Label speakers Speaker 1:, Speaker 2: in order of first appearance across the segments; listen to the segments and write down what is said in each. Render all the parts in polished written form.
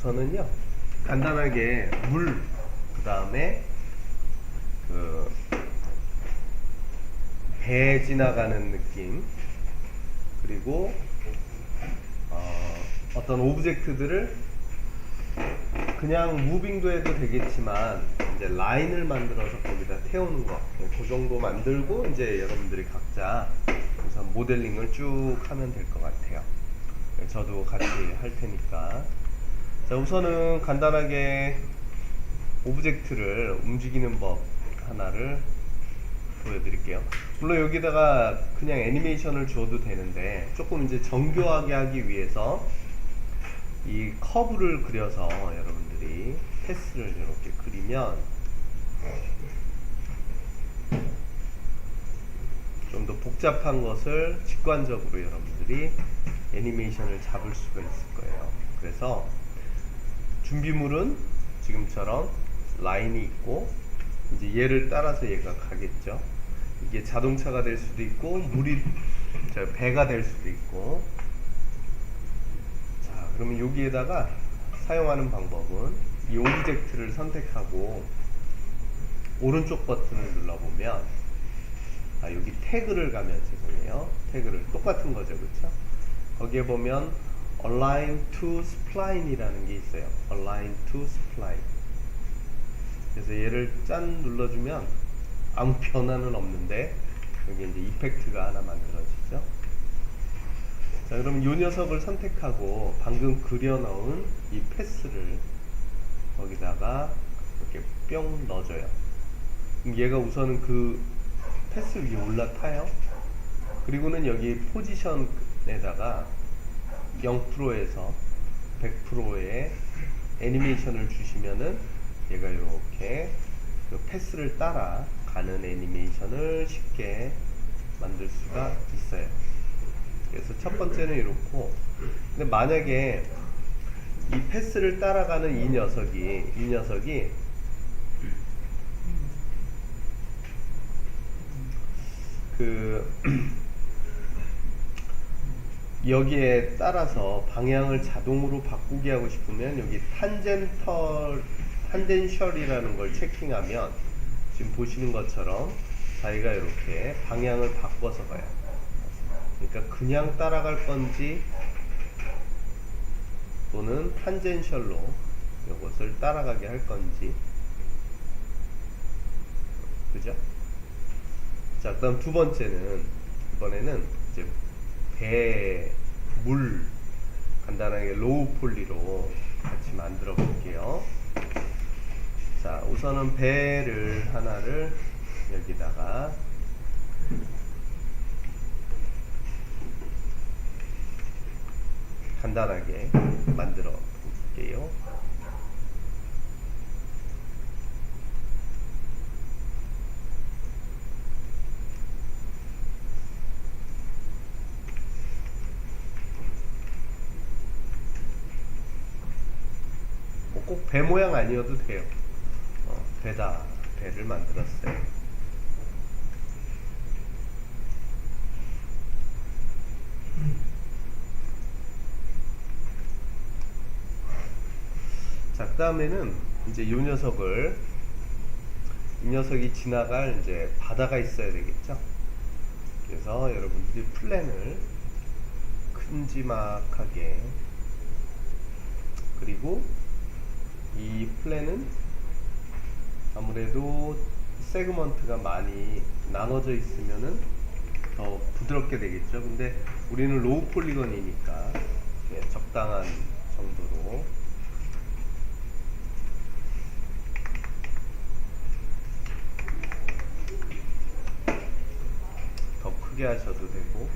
Speaker 1: 우선은요, 간단하게 물, 그 다음에 그 배 지나가는 느낌, 그리고 어떤 오브젝트들을 그냥 무빙도 해도 되겠지만 이제 라인을 만들어서 거기다 태우는 거, 그 정도 만들고 이제 여러분들이 각자 우선 모델링을 쭉 하면 될 것 같아요. 저도 같이 할 테니까. 자, 우선은 간단하게 오브젝트를 움직이는 법 하나를 보여드릴게요. 물론 여기다가 그냥 애니메이션을 줘도 되는데 조금 이제 정교하게 하기 위해서 이 커브를 그려서 여러분들이 패스를 이렇게 그리면 좀 더 복잡한 것을 직관적으로 여러분들이 애니메이션을 잡을 수가 있을 거예요. 그래서 준비물은 지금처럼 라인이 있고 이제 얘를 따라서 얘가 가겠죠. 이게 자동차가 될 수도 있고 배가 될 수도 있고. 자, 그러면 여기에다가 사용하는 방법은 이 오브젝트를 선택하고 오른쪽 버튼을 눌러보면 여기 태그를 가면 죄송해요. 태그를 똑같은 거죠, 그렇죠? 거기에 보면 Align to Spline 이라는 게 있어요. Align to Spline. 그래서 얘를 짠 눌러주면 아무 변화는 없는데 여기 이제 이펙트가 하나 만들어지죠. 자, 그럼 이 녀석을 선택하고 방금 그려놓은 이 패스를 거기다가 이렇게 뿅 넣어줘요. 그럼 얘가 우선은 그 패스 위에 올라타요. 그리고는 여기 포지션에다가 0%에서 100%의 애니메이션을 주시면은 얘가 이렇게 그 패스를 따라 가는 애니메이션을 쉽게 만들 수가 있어요. 그래서 첫 번째는 이렇고, 근데 만약에 이 패스를 따라가는 이 녀석이 여기에 따라서 방향을 자동으로 바꾸게 하고 싶으면 여기 탄젠셜이라는 걸 체킹하면 지금 보시는 것처럼 자기가 이렇게 방향을 바꿔서 가요. 그러니까 그냥 따라갈 건지 또는 탄젠셜로 이것을 따라가게 할 건지. 그죠? 자, 그다음 두 번째는 이번에는 이제 물 간단하게 로우 폴리로 같이 만들어 볼게요. 자, 우선은 배를 하나를 여기다가 간단하게 만들어 볼게요. 꼭 배 모양 아니어도 돼요. 배를 만들었어요. 자, 그 다음에는 이제 이 녀석이 지나갈 이제 바다가 있어야 되겠죠. 그래서 여러분들이 플랜을 큼지막하게, 그리고 이 플랜은 아무래도 세그먼트가 많이 나눠져 있으면은 더 부드럽게 되겠죠. 근데 우리는 로우 폴리건이니까 적당한 정도로 더 크게 하셔도 되고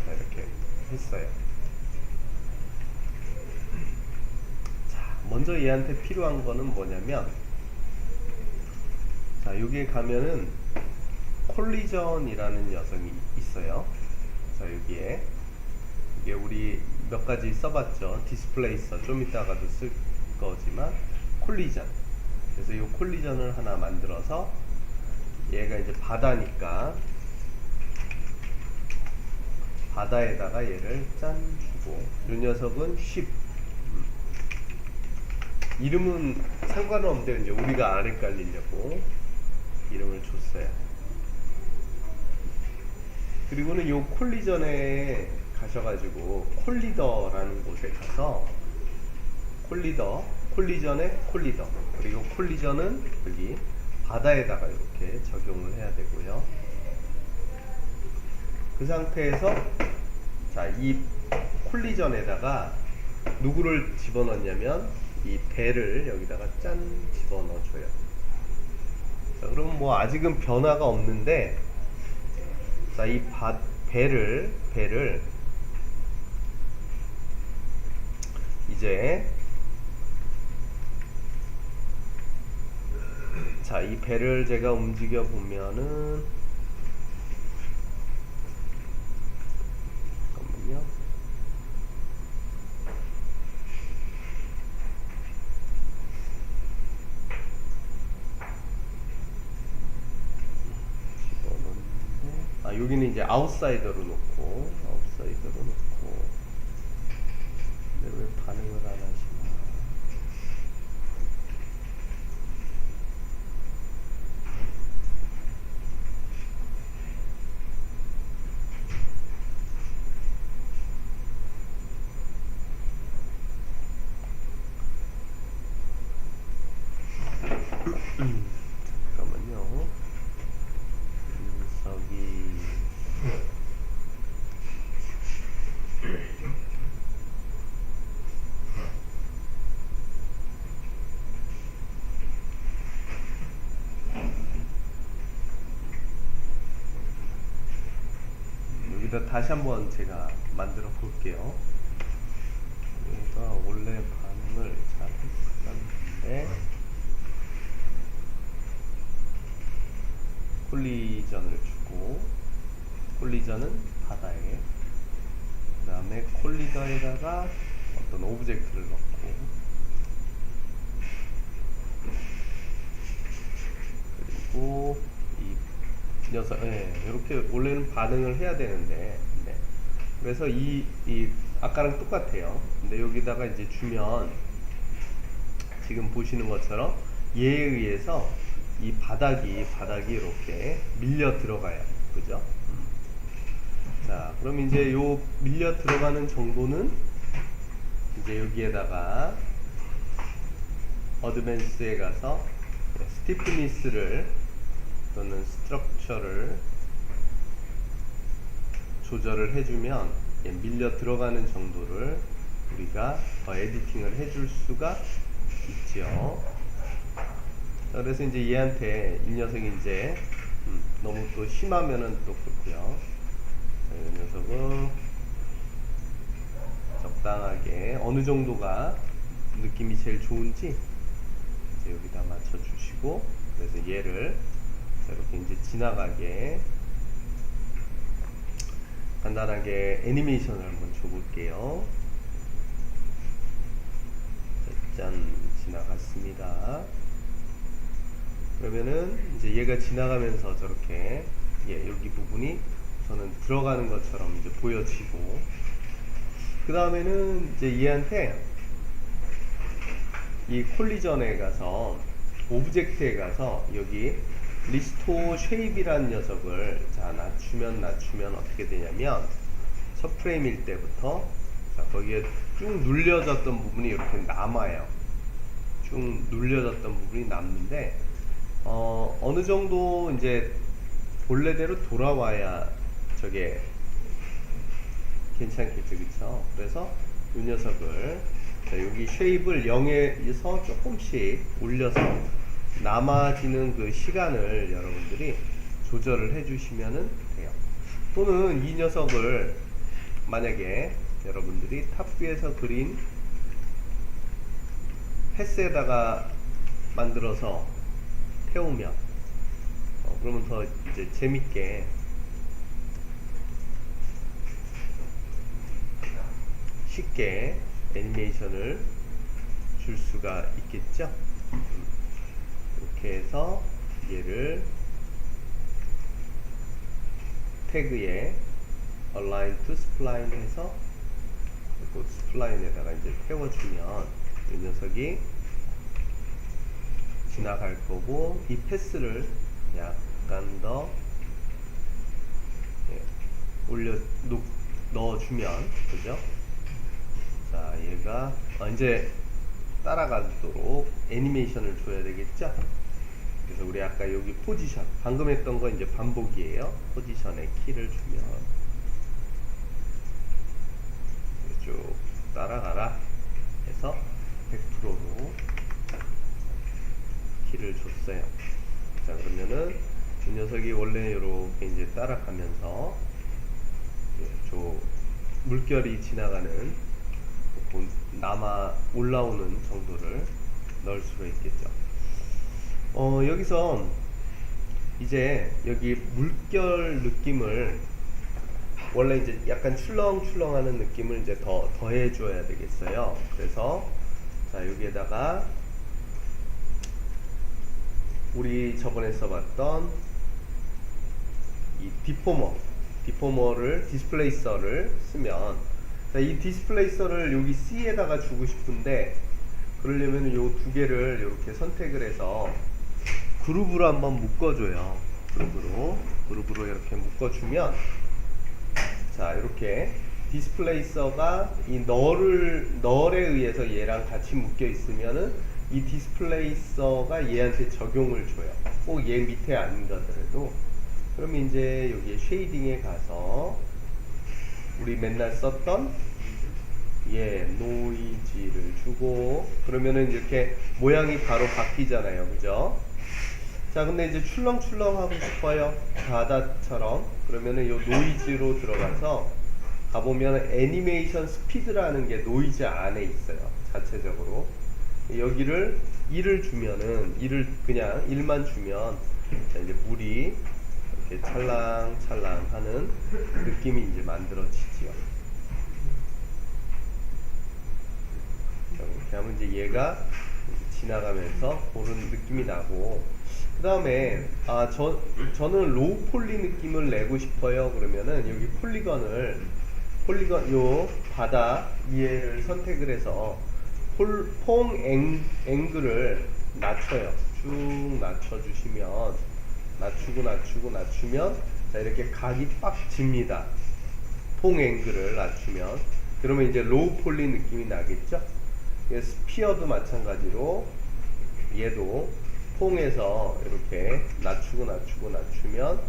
Speaker 1: 이렇게 했어요. 자, 먼저 얘한테 필요한 거는 뭐냐면, 자, 여기에 가면은 콜리전이라는 녀석이 있어요. 자, 여기에 이게 우리 몇 가지 써봤죠. 디스플레이서 좀 이따가도 쓸 거지만 콜리전. 그래서 이 콜리전을 하나 만들어서 얘가 이제 바다니까 바다에다가 얘를 짠 주고, 이 녀석은 쉽. 이름은 상관은 없는데 이제 우리가 안 헷갈리려고 이름을 줬어요. 그리고는 요 콜리전에 가셔가지고 콜리더라는 곳에 가서 콜리전에 콜리더, 그리고 콜리전은 여기 바다에다가 이렇게 적용을 해야 되고요. 그 상태에서 자, 이 콜리전에다가 누구를 집어넣냐면 이 배를 여기다가 짠 집어넣어줘요. 자, 그럼 뭐 아직은 변화가 없는데, 자, 이 배를 이제, 자, 이 배를 제가 움직여 보면은, 잠깐만요. 여기는 이제 아웃사이더로 놓고, 근데 왜 반응을 안 하시나? 잠깐만요. 윤석이 여기다 다시 한번 제가 만들어 볼게요. 얘가 원래 반응을 잘 했었는데 콜리전을 주고, 콜리전은 바다에, 그 다음에 콜리더에다가 어떤 오브젝트를 넣고, 그리고 이 녀석, 이렇게 원래는 반응을 해야 되는데, 네. 그래서 아까랑 똑같아요. 근데 여기다가 이제 주면 지금 보시는 것처럼 얘에 의해서 이 바닥이 이렇게 밀려 들어가요. 그죠? 자, 그럼 이제 요 밀려 들어가는 정도는 이제 여기에다가 어드밴스에 가서 스티프니스를 또는 스트럭처를 조절을 해주면 밀려 들어가는 정도를 우리가 더 에디팅을 해줄 수가 있죠. 자, 그래서 이제 얘한테 이 녀석이 이제 너무 또 심하면은 또 그렇고요. 자, 이 녀석은 적당하게 어느 정도가 느낌이 제일 좋은지 이제 여기다 맞춰 주시고, 그래서 얘를 자, 이렇게 이제 지나가게 간단하게 애니메이션을 한번 줘볼게요. 짠, 지나갔습니다. 그러면은 이제 얘가 지나가면서 저렇게 여기 부분이 저는 들어가는 것처럼 이제 보여지고, 그 다음에는 이제 얘한테 이 콜리전에 가서 오브젝트에 가서 여기 리스토어 쉐입이라는 녀석을 자 낮추면 어떻게 되냐면, 첫 프레임일 때부터 자 거기에 쭉 눌려졌던 부분이 이렇게 남아요. 쭉 눌려졌던 부분이 남는데 어느 정도 이제 본래대로 돌아와야 저게 괜찮겠죠, 그쵸? 그래서 이 녀석을 자, 여기 쉐입을 0에서 조금씩 올려서 남아지는 그 시간을 여러분들이 조절을 해주시면 돼요. 또는 이 녀석을 만약에 여러분들이 탑뷰에서 그린 패스에다가 만들어서 태우면 그러면 더 이제 재밌게 쉽게 애니메이션을 줄 수가 있겠죠. 이렇게 해서 얘를 태그에 align to spline 해서 그 스플라인에다가 이제 태워주면 이 녀석이 지나갈 거고, 이 패스를 약간 더 넣어주면, 그죠? 자, 얘가 이제 따라가도록 애니메이션을 줘야 되겠죠? 그래서 우리 아까 여기 포지션, 방금 했던 거 이제 반복이에요. 포지션에 키를 주면 쭉 따라가라 해서 100%로 키를 줬어요. 자, 그러면은 이 녀석이 원래 이렇게 이제 따라가면서 저 물결이 지나가는 남아 올라오는 정도를 넣을 수가 있겠죠. 여기서 이제 여기 물결 느낌을 원래 이제 약간 출렁출렁하는 느낌을 이제 더해 줘야 되겠어요. 그래서 자, 여기에다가 우리 저번에 써봤던 이 디포머를 디스플레이서를 쓰면, 자, 이 디스플레이서를 여기 C에다가 주고 싶은데, 그러려면 요 두 개를 이렇게 선택을 해서 그룹으로 한번 묶어줘요. 그룹으로 이렇게 묶어주면, 자, 이렇게 디스플레이서가 이 널에 의해서 얘랑 같이 묶여 있으면은 이 디스플레이서가 얘한테 적용을 줘요. 꼭 얘 밑에 안 가더라도. 그럼 이제 여기 쉐이딩에 가서 우리 맨날 썼던 노이즈를 주고, 그러면은 이렇게 모양이 바로 바뀌잖아요. 그죠? 자, 근데 이제 출렁출렁 하고 싶어요. 바다처럼. 그러면은 요 노이즈로 들어가서 가보면 애니메이션 스피드라는 게 노이즈 안에 있어요. 자체적으로. 여기를 1을 주면은, 그냥 1만 주면, 자, 이제 물이 이렇게 찰랑찰랑 하는 느낌이 이제 만들어지지요. 자, 이렇게 하면 이제 얘가 지나가면서 그런 느낌이 나고, 그 다음에 저는 로우 폴리 느낌을 내고 싶어요. 그러면은 여기 폴리건 요 바다 위에를 선택을 해서 퐁 앵글을 낮춰요. 쭉 낮춰주시면, 낮추면, 자, 이렇게 각이 빡 집니다. 퐁 앵글을 낮추면. 그러면 이제 로우 폴리 느낌이 나겠죠? 스피어도 마찬가지로 얘도 퐁에서 이렇게 낮추면,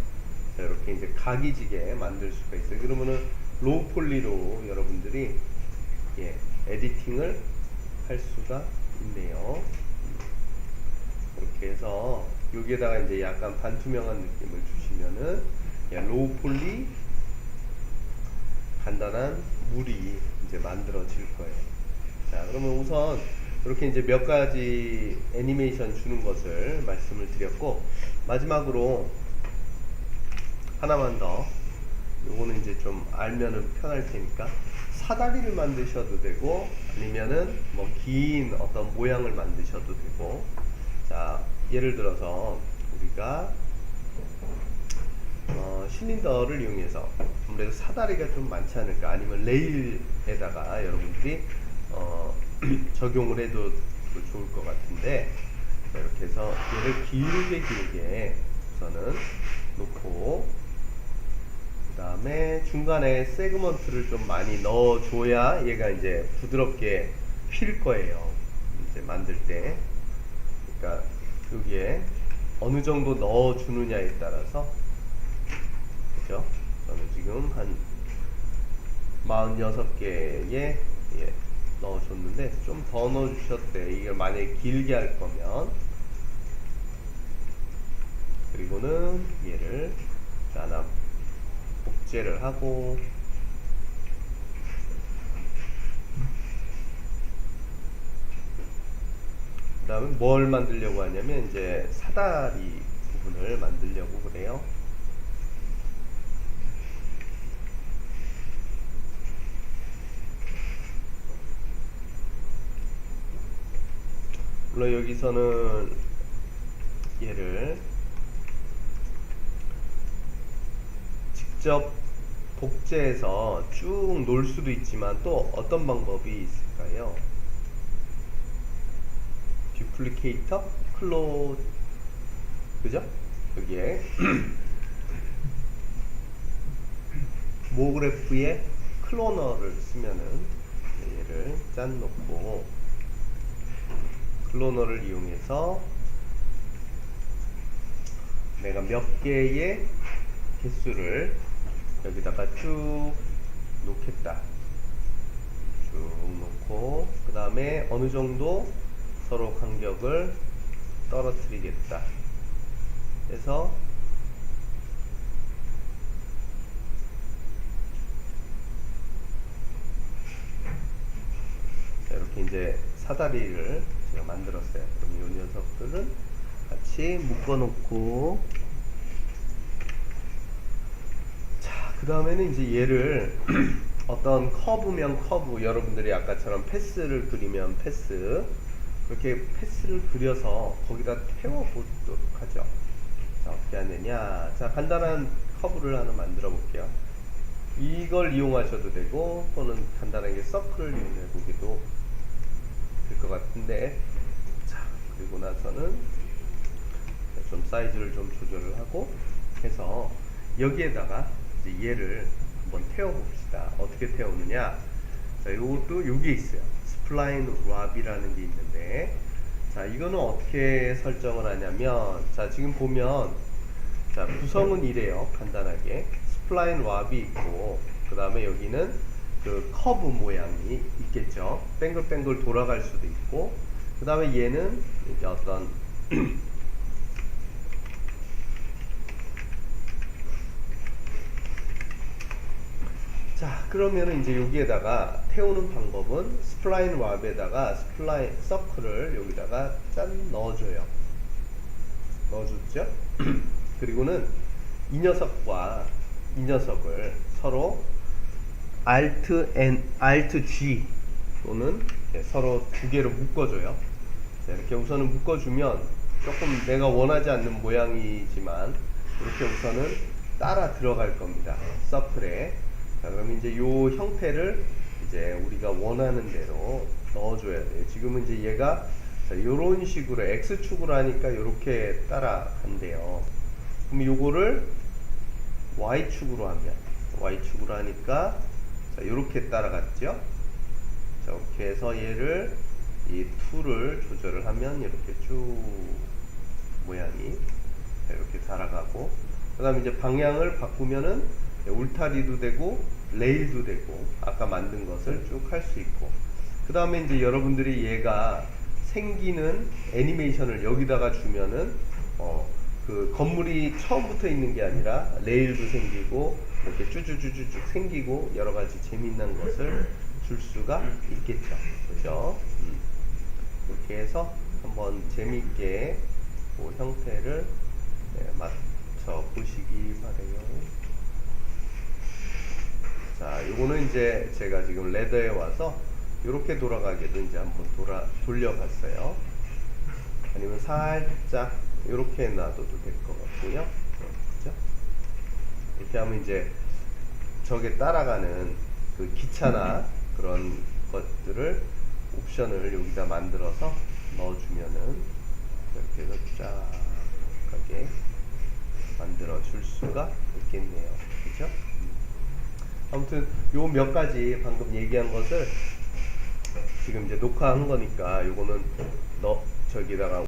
Speaker 1: 자, 이렇게 이제 각이 지게 만들 수가 있어요. 그러면은 로우 폴리로 여러분들이 에디팅을 할 수가 있네요. 이렇게 해서 여기에다가 이제 약간 반투명한 느낌을 주시면은 로우 폴리 간단한 물이 이제 만들어질 거예요. 자, 그러면 우선 이렇게 이제 몇 가지 애니메이션 주는 것을 말씀을 드렸고, 마지막으로 하나만 더, 요거는 이제 좀 알면은 편할 테니까, 사다리를 만드셔도 되고, 아니면은 뭐 긴 어떤 모양을 만드셔도 되고. 자, 예를 들어서 우리가 실린더를 이용해서, 아무래도 사다리가 좀 많지 않을까, 아니면 레일에다가 여러분들이 적용을 해도 좋을 것 같은데, 이렇게 해서 얘를 길게 우선은 놓고, 그 다음에 중간에 세그먼트를 좀 많이 넣어줘야 얘가 이제 부드럽게 필 거예요. 이제 만들 때. 그러니까 여기에 어느 정도 넣어주느냐에 따라서, 그죠? 저는 지금 한 46개에 넣어줬는데 좀 더 넣어주셔도 돼. 이걸 만약에 길게 할 거면. 그리고는 얘를 하나 복제를 하고, 그 다음에 뭘 만들려고 하냐면 이제 사다리 부분을 만들려고 그래요. 물론 여기서는 얘를 직접 복제해서 쭉 놓을 수도 있지만, 또 어떤 방법이 있을까요? 어플리케이터 그죠? 여기에 모그래프에 클로너를 쓰면은 얘를 짠 놓고 클로너를 이용해서 내가 몇 개의 개수를 여기다가 쭉 놓겠다. 쭉 놓고 그 다음에 어느 정도 서로 간격을 떨어뜨리겠다. 그래서 이렇게 이제 사다리를 제가 만들었어요. 그럼 이 녀석들은 같이 묶어 놓고, 자, 그 다음에는 이제 얘를 어떤 커브면 커브, 여러분들이 아까처럼 패스를 그리면 패스, 그렇게 패스를 그려서 거기다 태워보도록 하죠. 자, 어떻게 하느냐. 자, 간단한 커브를 하나 만들어 볼게요. 이걸 이용하셔도 되고, 또는 간단하게 서클을 이용해 보기도 될 것 같은데, 자, 그리고 나서는 좀 사이즈를 좀 조절을 하고 해서 여기에다가 이제 얘를 한번 태워봅시다. 어떻게 태우느냐. 자, 요것도 여기 있어요. 스플라인 랍이라는 게 있는데, 자, 이거는 어떻게 설정을 하냐면, 자, 지금 보면, 자, 구성은 이래요. 간단하게. 스플라인 랍이 있고, 그 다음에 여기는 그 커브 모양이 있겠죠. 뱅글뱅글 돌아갈 수도 있고, 그 다음에 얘는 이제 어떤 자, 그러면은 이제 여기에다가 태우는 방법은 스플라인 랍에다가 스플라인 서클을 여기다가 짠 넣어줘요. 넣어줬죠? 그리고는 이 녀석과 이 녀석을 서로 Alt G 또는 서로 두 개로 묶어줘요. 자, 이렇게 우선은 묶어주면 조금 내가 원하지 않는 모양이지만 이렇게 우선은 따라 들어갈 겁니다. 서클에. 자, 그럼 이제 요 형태를 이제 우리가 원하는 대로 넣어줘야 돼요. 지금은 이제 얘가 자, 요런 식으로 X축으로 하니까 요렇게 따라간대요. 그럼 요거를 Y축으로 하면, Y축으로 하니까 자, 요렇게 따라갔죠? 자, 이렇게 해서 얘를 이 툴을 조절을 하면 이렇게 쭉 모양이 이렇게 살아가고, 그 다음에 이제 방향을 바꾸면은 울타리도 되고 레일도 되고 아까 만든 것을 쭉 할 수 있고, 그 다음에 이제 여러분들이 얘가 생기는 애니메이션을 여기다가 주면은 그 건물이 처음부터 있는 게 아니라 레일도 생기고 이렇게 쭈쭈쭈쭈쭉 생기고 여러 가지 재미있는 것을 줄 수가 있겠죠. 그죠? 이렇게 해서 한번 재미있게 그 형태를 맞춰 보시기 바래요. 자, 요거는 이제 제가 지금 레더에 와서 이렇게 돌아가게도 이제 한번 돌려봤어요. 아니면 살짝 이렇게 놔둬도 될 것 같고요. 그죠? 이렇게 하면 이제 저게 따라가는 그 기차나 그런 것들을 옵션을 여기다 만들어서 넣어주면은 이렇게 해서 쫙 하게 만들어 줄 수가 있겠네요. 그죠? 아무튼 요 몇 가지 방금 얘기한 것을 지금 이제 녹화한 거니까 요거는 저기다가